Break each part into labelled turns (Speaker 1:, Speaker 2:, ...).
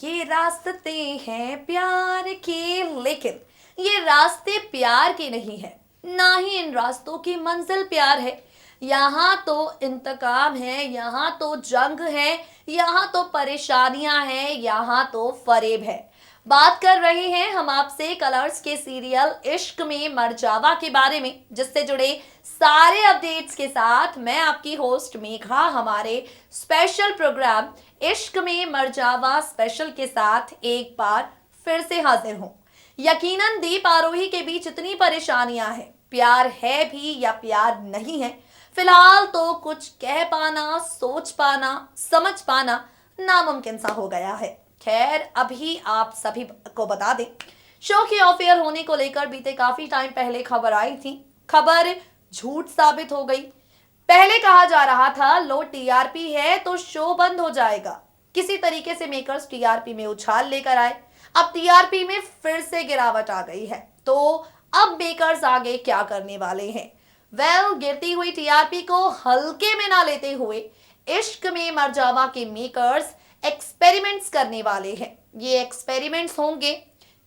Speaker 1: ये रास्ते हैं प्यार के, लेकिन ये रास्ते प्यार के नहीं है, ना ही इन रास्तों की मंजिल प्यार है। यहाँ तो इंतकाम है, यहाँ तो जंग है, यहाँ तो परेशानियां हैं, यहाँ तो फरेब है। बात कर रहे हैं हम आपसे कलर्स के सीरियल इश्क में मर जावा के बारे में, जिससे जुड़े सारे अपडेट्स के साथ मैं आपकी होस्ट मेघा हमारे स्पेशल प्रोग्राम इश्क में मर जावा स्पेशल के साथ एक बार फिर से हाजिर हूं। यकीनन दीप आरोही के बीच इतनी परेशानियां हैं, प्यार है भी या प्यार नहीं है, फिलहाल तो कुछ कह पाना, सोच पाना, समझ पाना नामुमकिन सा हो गया है। खैर, अभी आप सभी को बता दें, शो के ऑफ एयर होने को लेकर बीते काफी टाइम पहले खबर आई थी। खबर झूठ साबित हो गई। पहले कहा जा रहा था लो टीआरपी है तो शो बंद हो जाएगा। किसी तरीके से मेकर्स टीआरपी में उछाल लेकर आए। अब टीआरपी में फिर से गिरावट आ गई है, तो अब मेकर्स आगे क्या करने वाले हैं? गिरती हुई टीआरपी को हल्के में ना लेते हुए इश्क में मर जावा के मेकर्स एक्सपेरिमेंट्स करने वाले हैं। ये एक्सपेरिमेंट्स होंगे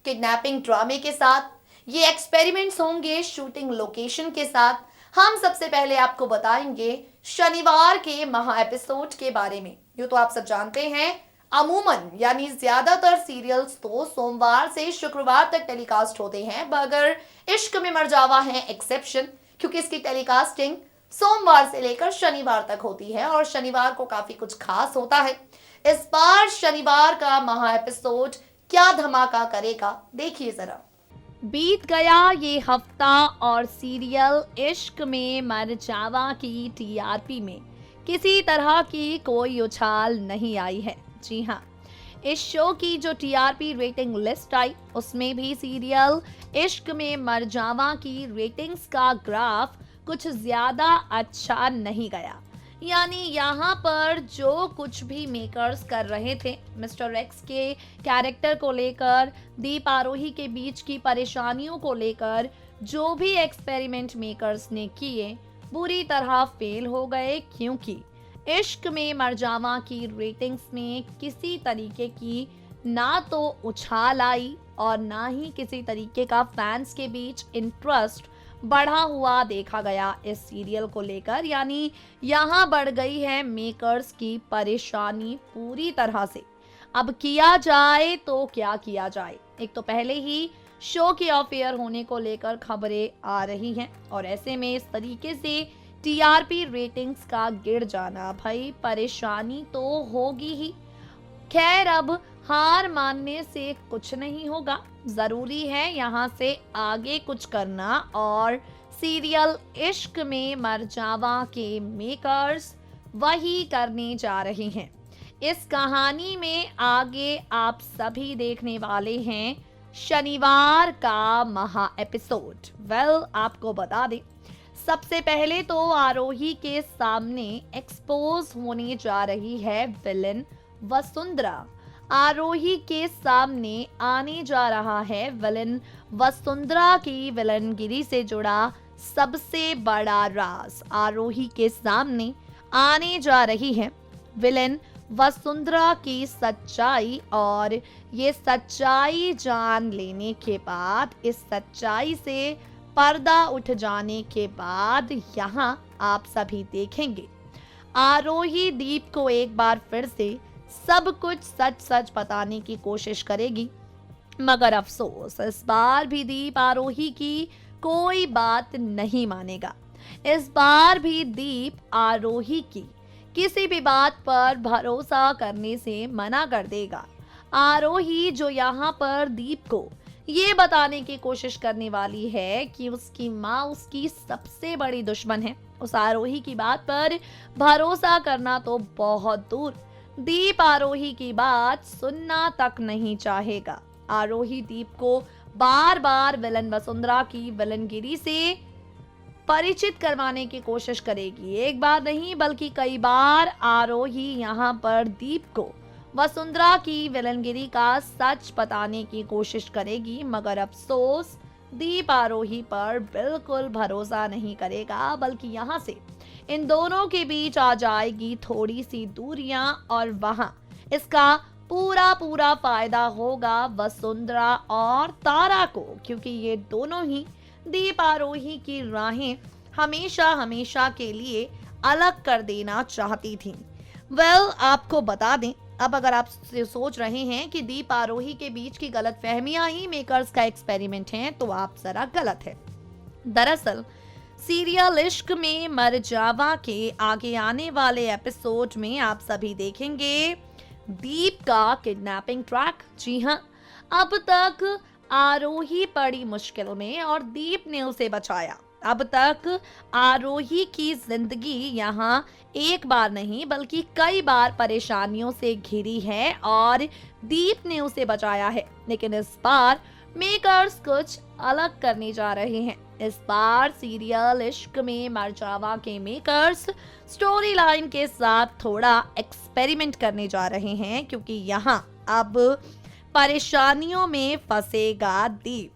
Speaker 1: किडनैपिंग ड्रामे के साथ, ये एक्सपेरिमेंट्स होंगे शूटिंग लोकेशन के साथ। हम सबसे पहले आपको बताएंगे शनिवार के महा एपिसोड के बारे में। यूं तो आप सब जानते हैं, अमूमन यानी ज्यादातर सीरियल्स तो सोमवार से शुक्रवार तक टेलीकास्ट होते हैं, मगर इश्क में मर जावा है एक्सेप्शन, क्योंकि इसकी टेलीकास्टिंग सोमवार से लेकर शनिवार तक होती है और शनिवार को काफी कुछ खास होता है। इस बार शनिवार का महा एपिसोड क्या धमाका करेगा, देखिए जरा। बीत गया ये हफ्ता और सीरियल इश्क में मर जावा की टीआरपी में किसी तरह की कोई उछाल नहीं आई है। जी हाँ, इस शो की जो टीआरपी रेटिंग लिस्ट आई, उसमें भी सीरियल इश्क में मर जावा की रेटिंग्स का ग्राफ कुछ ज्यादा अच्छा नहीं गया। यानी यहाँ पर जो कुछ भी मेकर्स कर रहे थे मिस्टर एक्स के कैरेक्टर को लेकर, दीप आरोही के बीच की परेशानियों को लेकर, जो भी एक्सपेरिमेंट मेकर्स ने किए बुरी तरह फेल हो गए, क्योंकि इश्क में मर जावा की रेटिंग्स में किसी तरीके की ना तो उछाल आई और ना ही किसी तरीके का फैंस के बीच इंटरेस्ट बढ़ा हुआ देखा गया इस सीरियल को लेकर। यानी यहाँ बढ़ गई है मेकर्स की परेशानी पूरी तरह से। अब किया जाए तो क्या किया जाए? एक तो पहले ही शो के ऑफ एयर होने को लेकर खबरें आ रही हैं और ऐसे में इस तरीके से टीआरपी रेटिंग्स का गिर जाना, भाई परेशानी तो होगी ही। खैर, अब हार मानने से कुछ नहीं होगा, जरूरी है यहाँ से आगे कुछ करना और सीरियल इश्क में मर जावा के मेकर्स वही करने जा रहे हैं। इस कहानी में आगे आप सभी देखने वाले हैं शनिवार का महा एपिसोड। आपको बता दें, सबसे पहले तो आरोही के सामने एक्सपोज होने जा रही है विलन वसुंधरा। आरोही के सामने आने जा रहा है विलन वसुंधरा की विलनगिरी से जुड़ा सबसे बड़ा राज। आरोही के सामने आने जा रही है विलन वसुंधरा की सच्चाई, और ये सच्चाई जान लेने के बाद, इस सच्चाई से पर्दा उठ जाने के बाद यहाँ आप सभी देखेंगे आरोही दीप को एक बार फिर से सब कुछ सच सच बताने की कोशिश करेगी, मगर अफसोस इस बार भी दीप आरोही की कोई बात नहीं मानेगा। इस बार भी दीप आरोही की किसी भी बात पर भरोसा करने से मना कर देगा। आरोही जो यहाँ पर दीप को ये बताने की कोशिश करने वाली है कि उसकी माँ उसकी सबसे बड़ी दुश्मन है, उस आरोही की बात पर भरोसा करना तो बहुत दूर, दीप आरोही की बात सुनना तक नहीं चाहेगा। आरोही दीप को बार बार विलन वसुंधरा की विलनगिरी से परिचित करवाने की कोशिश करेगी। एक बार नहीं बल्कि कई बार आरोही यहाँ पर दीप को वसुंधरा की विलनगिरी का सच बताने की कोशिश करेगी, मगर अफसोस दीप आरोही पर बिल्कुल भरोसा नहीं करेगा, बल्कि यहाँ से इन दोनों के बीच आ जाएगी थोड़ी सी दूरियां और वहां इसका पूरा पूरा फायदा होगा वसुंधरा और तारा को, क्योंकि ये दोनों ही दीप आरोही की राहें हमेशा हमेशा के लिए अलग कर देना चाहती थीं। आपको बता दें, अब अगर आप सोच रहे हैं कि दीप आरोही के बीच की गलतफहमियां ही मेकर्स का एक्सपेरिमेंट हैं, तो आप जरा गलत है। दरअसल सीरियल इश्क में मर जावा के आगे आने वाले एपिसोड में आप सभी देखेंगे दीप का किडनैपिंग ट्रैक। जी हाँ, अब तक आरोही पड़ी मुश्किल में और दीप ने उसे बचाया। अब तक आरोही की जिंदगी यहाँ एक बार नहीं बल्कि कई बार परेशानियों से घिरी है और दीप ने उसे बचाया है। लेकिन इस बार मेकर्स कुछ अलग करने जा रहे हैं। इस बार सीरियल इश्क में मर जावा के मेकर्स स्टोरी लाइन के साथ थोड़ा एक्सपेरिमेंट करने जा रहे हैं, क्योंकि यहाँ अब परेशानियों में फंसेगा दीप।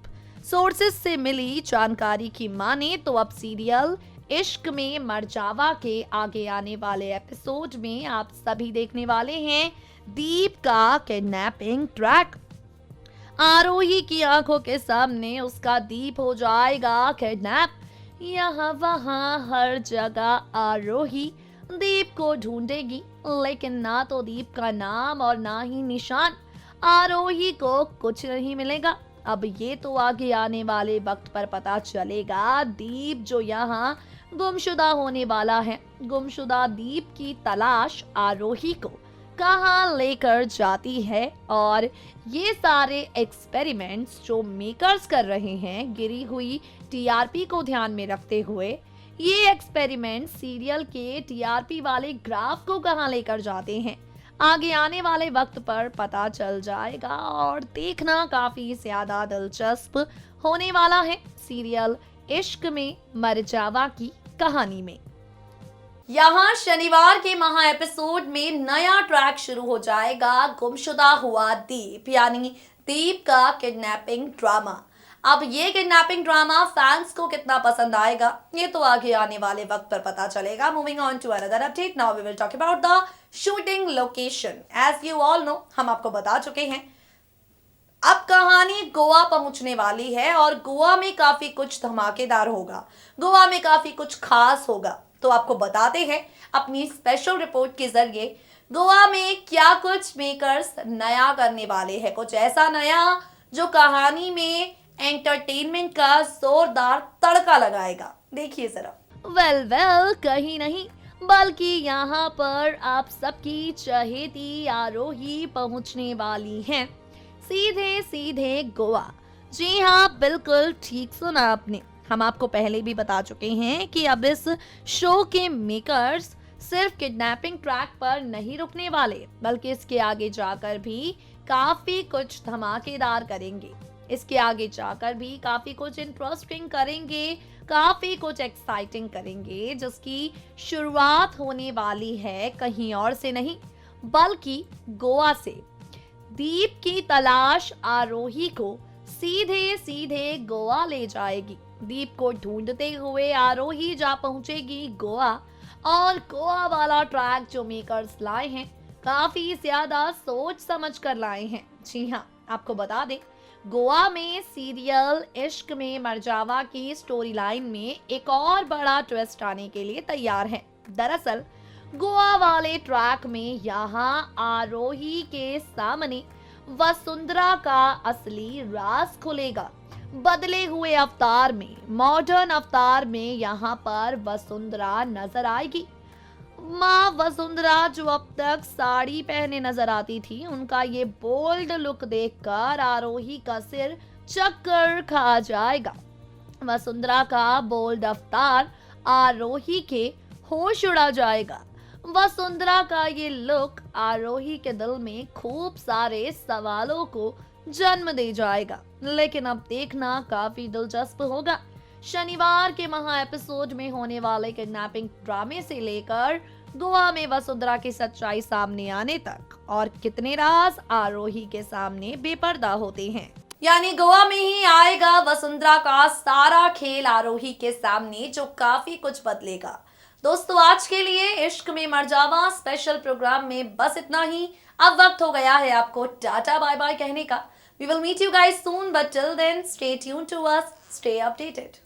Speaker 1: सोर्सेस से मिली जानकारी की माने तो अब सीरियल इश्क में मर जावा के आगे आने वाले एपिसोड में आप सभी देखने वाले हैं दीप का किडनैपिंग ट्रैक। आरोही की आंखों के सामने उसका दीप हो जाएगा किडनैप। यहाँ वहाँ हर जगह आरोही दीप को ढूंढेगी, लेकिन ना तो दीप का नाम और ना ही निशान। आरोही को कुछ नहीं मिलेगा। अब ये तो आगे आने वाले वक्त पर पता चलेगा। दीप जो यहाँ गुमशुदा होने वाला है, गुमशुदा दीप की तलाश आरोही को कहाँ लेकर जाती है। और ये सारे एक्सपेरिमेंट्स जो मेकर्स कर रहे हैं गिरी हुई टीआरपी को ध्यान में रखते हुए, ये एक्सपेरिमेंट सीरियल के टीआरपी वाले ग्राफ को कहाँ लेकर जाते हैं, आगे आने वाले वक्त पर पता चल जाएगा और देखना काफी ज्यादा दिलचस्प होने वाला है सीरियल इश्क में मर जावा की कहानी में। यहाँ शनिवार के महा एपिसोड में नया ट्रैक शुरू हो जाएगा, गुमशुदा हुआ दीप, यानी दीप का किडनैपिंग ड्रामा। अब ये किडनैपिंग ड्रामा फैंस को कितना पसंद आएगा ये तो आगे आने वाले वक्त पर पता चलेगा। Moving on to another update, now we will talk about the shooting location. As you all know, हम आपको बता चुके हैं अब कहानी गोवा पहुंचने वाली है और गोवा में काफी कुछ धमाकेदार होगा, गोवा में काफी कुछ खास होगा। तो आपको बताते हैं अपनी स्पेशल रिपोर्ट के जरिए गोवा में क्या कुछ मेकर्स नया करने वाले हैं, कुछ ऐसा नया जो कहानी में एंटरटेनमेंट का जोरदार तड़का लगाएगा। देखिए जरा। कहीं नहीं बल्कि यहाँ पर आप सबकी चहेती आरोही पहुंचने वाली हैं सीधे सीधे गोवा। जी हाँ, बिल्कुल ठीक सुना आपने। हम आपको पहले भी बता चुके हैं कि अब इस शो के मेकर्स सिर्फ किडनैपिंग ट्रैक पर नहीं रुकने वाले, बल्कि इसके आगे जाकर भी काफी कुछ धमाकेदार करेंगे। इसके आगे जाकर भी काफी कुछ इंटरेस्टिंग करेंगे, काफी कुछ एक्साइटिंग करेंगे, जिसकी शुरुआत होने वाली है कहीं और से नहीं बल्कि गोवा से। दीप की तलाश आरोही को सीधे सीधे गोवा ले जाएगी। दीप को ढूंढते हुए आरोही जा पहुंचेगी गोवा, और गोवा वाला ट्रैक जो मेकर्स लाए हैं काफी ज्यादा सोच समझ कर लाए हैं। जी हाँ, आपको बता दें गोवा में सीरियल इश्क में मर जावा की स्टोरी लाइन में एक और बड़ा ट्विस्ट आने के लिए तैयार है। दरअसल गोवा वाले ट्रैक में यहाँ आरोही के सामने वसुंधरा का असली राज खुलेगा। बदले हुए अवतार में, मॉडर्न अवतार में यहाँ पर वसुंधरा नजर आएगी। माँ वसुंधरा जो अब तक साड़ी पहने नजर आती थी, उनका ये बोल्ड लुक देखकर आरोही का सिर चक्कर खा जाएगा। वसुंधरा का बोल्ड अवतार आरोही के होश उड़ा जाएगा। वसुंधरा का ये लुक आरोही के दिल में खूब सारे सवालों को जन्म दे जाएगा। लेकिन अब देखना काफी दिलचस्प होगा। शनिवार के महा एपिसोड में होने वाले किडनैपिंग ड्रामे से लेकर गोवा में वसुंधरा की सच्चाई सामने आने तक, और कितने राज आरोही के सामने बेपर्दा होते हैं। यानी गोवा में ही आएगा वसुंधरा का सारा खेल आरोही के सामने, जो काफी कुछ बदलेगा। दोस्तों आज के लिए इश्क में मर जावा स्पेशल प्रोग्राम में बस इतना ही। अब वक्त हो गया है आपको टाटा बाय बाय कहने का। We will meet you guys soon but till then stay tuned to us, stay updated.